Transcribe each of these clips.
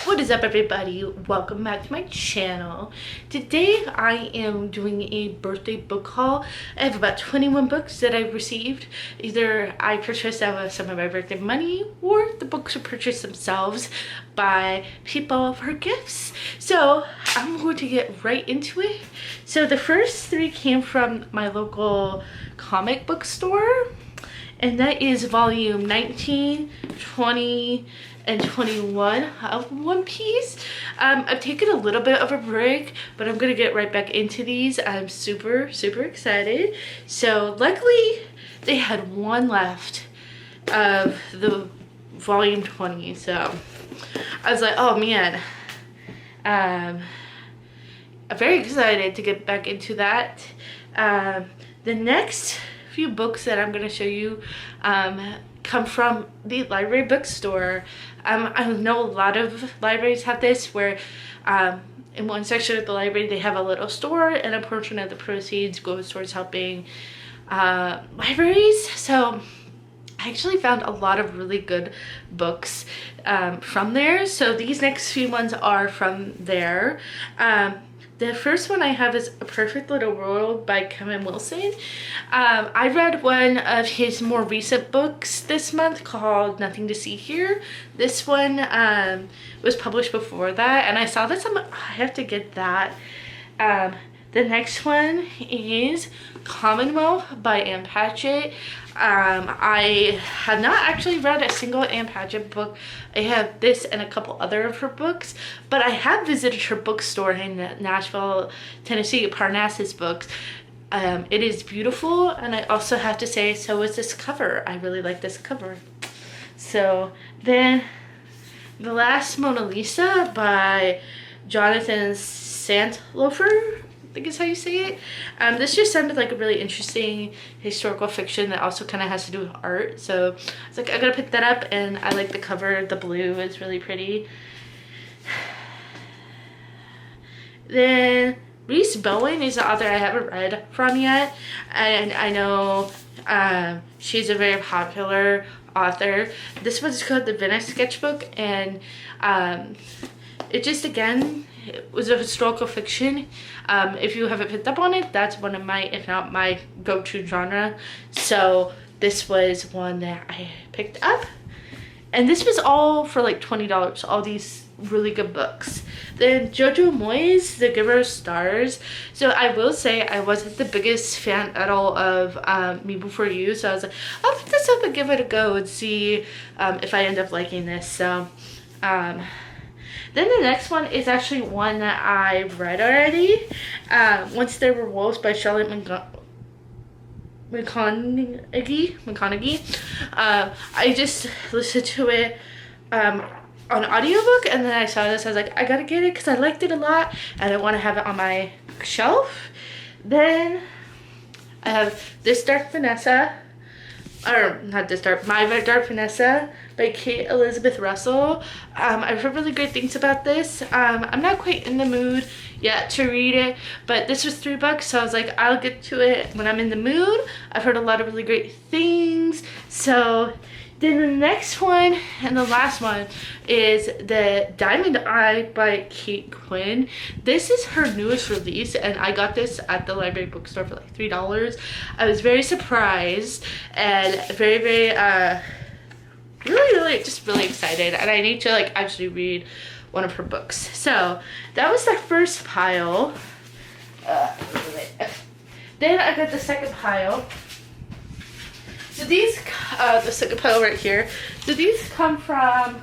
What is up, everybody? Welcome back to my channel. Today I am doing a birthday book haul. I have about 21 books that I've received. Either I purchased out of some of my birthday money or the books were purchased themselves by people for gifts. So I'm going to get right into it. So the first three came from my local comic book store, and that is volume 19, 20, and 21 of One Piece. I've taken a little bit of a break, but I'm gonna get right back into these. I'm super excited. So luckily they had one left of the volume 20, so I was like, oh man, I'm very excited to get back into that. The next few books that I'm gonna show you come from the library bookstore. I know a lot of libraries have this where in one section of the library they have a little store and a portion of the proceeds goes towards helping libraries. So I actually found a lot of really good books from there. So these next few ones are from there. The first one I have is A Perfect Little World by Kevin Wilson. I read one of his more recent books this month called Nothing to See Here. This one was published before that, and I saw this. I have to get that. The next one is Commonwealth by Ann Patchett. I have not actually read a single Ann Patchett book. I have this and a couple other of her books, but I have visited her bookstore in Nashville, Tennessee, Parnassus Books. It is beautiful, and I also have to say, so is this cover. I really like this cover. So then The Last Mona Lisa by Jonathan Santlofer, I think is how you say it. This just sounded like a really interesting historical fiction that also kind of has to do with art. So I was like, I gotta pick that up, and I like the cover. The blue is really pretty. Then Reese Bowen is the author I haven't read from yet, and I know she's a very popular author. This one's called The Venice Sketchbook, and it just, again, it was a historical fiction. If you haven't picked up on it, that's one of my, if not my, go-to genre. So this was one that I picked up. And this was all for like $20, all these really good books. Then Jojo Moyes, The Giver of Stars. So I will say I wasn't the biggest fan at all of Me Before You. So I was like, I'll pick this up and give it a go and see if I end up liking this. So then the next one is actually one that I read already. Once There Were Wolves by Charlotte McConaughey. I just listened to it on audiobook, and then I saw this. I was like, I gotta get it because I liked it a lot and I want to have it on my shelf. Then I have This Dark Vanessa, or not This Dark, My Dark Vanessa by Kate Elizabeth Russell. I've heard really great things about this. I'm not quite in the mood yet to read it, but this was $3, so I was like, I'll get to it when I'm in the mood. I've heard a lot of really great things. So then the next one and the last one is The Diamond Eye by Kate Quinn. This is her newest release, and I got this at the library bookstore for like $3. I was very surprised and very really just really excited, and I need to like actually read one of her books. So that was the first pile. Then I got the second pile. So these, the second pile right here. So these come from,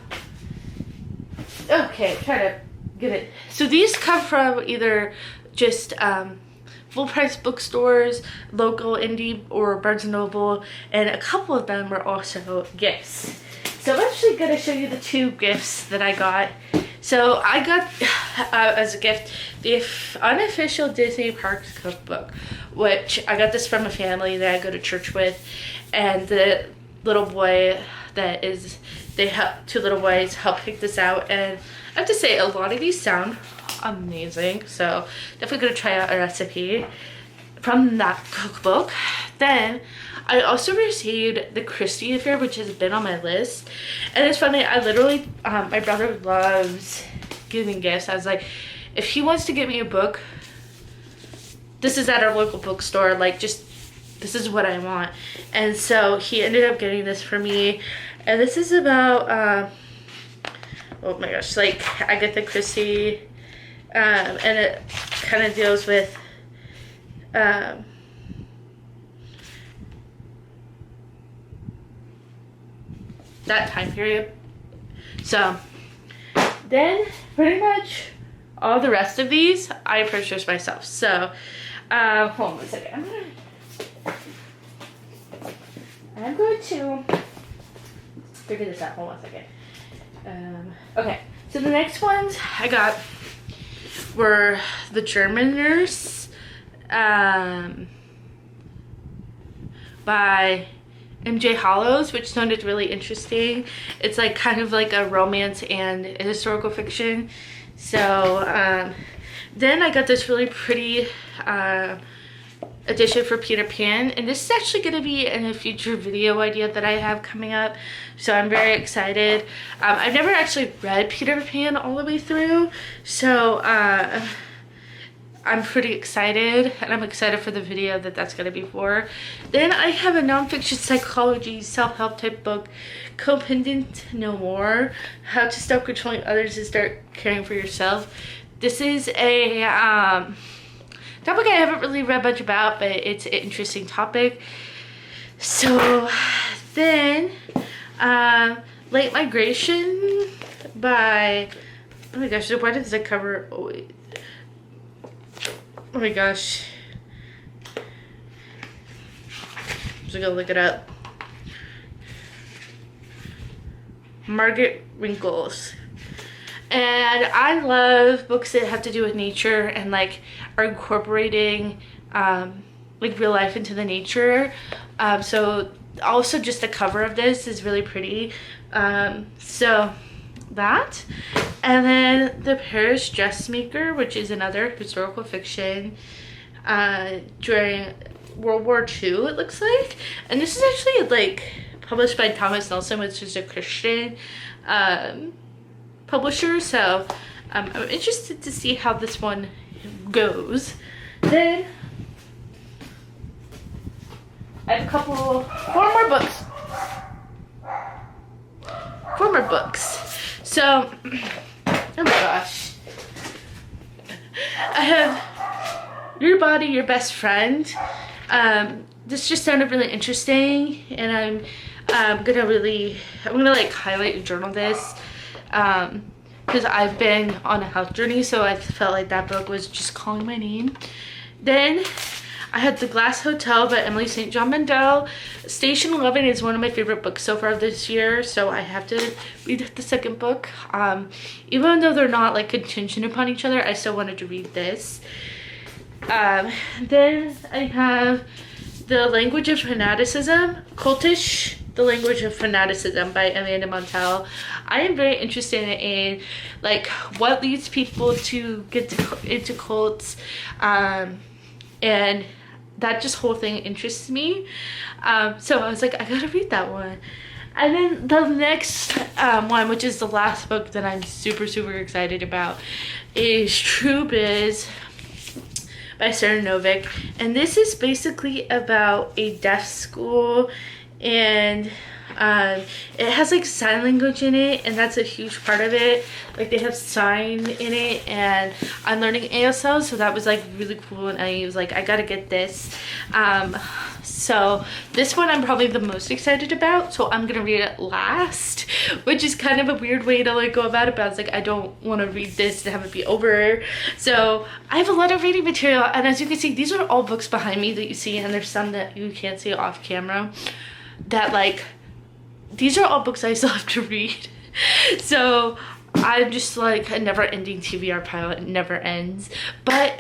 okay, try to get it. So these come from either just full price bookstores, local indie, or Barnes & Noble, and a couple of them were also gifts. So I'm actually going to show you the two gifts that I got. So I got as a gift the unofficial Disney Parks cookbook, which I got this from a family that I go to church with, and the little boy that is, two little boys helped pick this out, and I have to say a lot of these sound amazing, so definitely gonna try out a recipe from that cookbook. Then I also received The Christie Affair, which has been on my list. And it's funny, I literally, my brother loves giving gifts. I was like, if he wants to get me a book, this is at our local bookstore, like just, this is what I want. And so he ended up getting this for me. And this is about, oh my gosh, like Agatha Christie. And it kind of deals with, that time period. So then pretty much all the rest of these I purchased myself. So hold on a second. I'm going to figure this out. Hold on a second. Okay, so the next ones I got were The German Nurse by MJ Hollows, which sounded really interesting. It's like kind of like a romance and a historical fiction. So then I got this really pretty edition for Peter Pan, and this is actually going to be in a future video idea that I have coming up, so I'm very excited. I've never actually read Peter Pan all the way through, so I'm pretty excited, and I'm excited for the video that that's going to be for. Then I have a nonfiction psychology self-help type book, Codependent No More, How to Stop Controlling Others and Start Caring for Yourself. This is a topic I haven't really read much about, but it's an interesting topic. So then Late Migration by, oh my gosh, why does the cover, oh wait. Oh my gosh. I'm just gonna look it up. Margaret Winkles. And I love books that have to do with nature and like are incorporating like real life into the nature. So also just the cover of this is really pretty. So that. And then The Paris Dressmaker, which is another historical fiction during World War II, it looks like. And this is actually like published by Thomas Nelson, which is a Christian publisher. So I'm interested to see how this one goes. Then I have a couple, four more books. So, oh my gosh. I have Your Body, Your Best Friend. This just sounded really interesting, and I'm gonna like highlight and journal this because I've been on a health journey, so I felt like that book was just calling my name. Then I had The Glass Hotel by Emily St. John Mandel. Station 11 is one of my favorite books so far this year, so I have to read the second book. Even though they're not like contingent upon each other, I still wanted to read this. Then I have The Language of Fanaticism, Cultish, The Language of Fanaticism by Amanda Montell. I am very interested in like what leads people to get into cults, and that just whole thing interests me. So I was like, I gotta read that one. And then the next one, which is the last book that I'm super excited about, is True Biz by Sarah Novick. And this is basically about a deaf school, and it has like sign language in it, and that's a huge part of it. Like they have sign in it, and I'm learning ASL, so that was like really cool, and I was like, I gotta get this. So this one I'm probably the most excited about, so I'm gonna read it last, which is kind of a weird way to like go about it, but I was like, I don't want to read this and have it be over. So I have a lot of reading material, and as you can see, these are all books behind me that you see, and there's some that you can't see off camera that like, these are all books I still have to read. So I'm just like a never-ending TBR pile. It never ends. But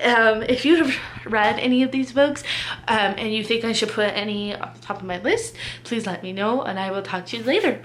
if you have read any of these books and you think I should put any on the top of my list, please let me know, and I will talk to you later.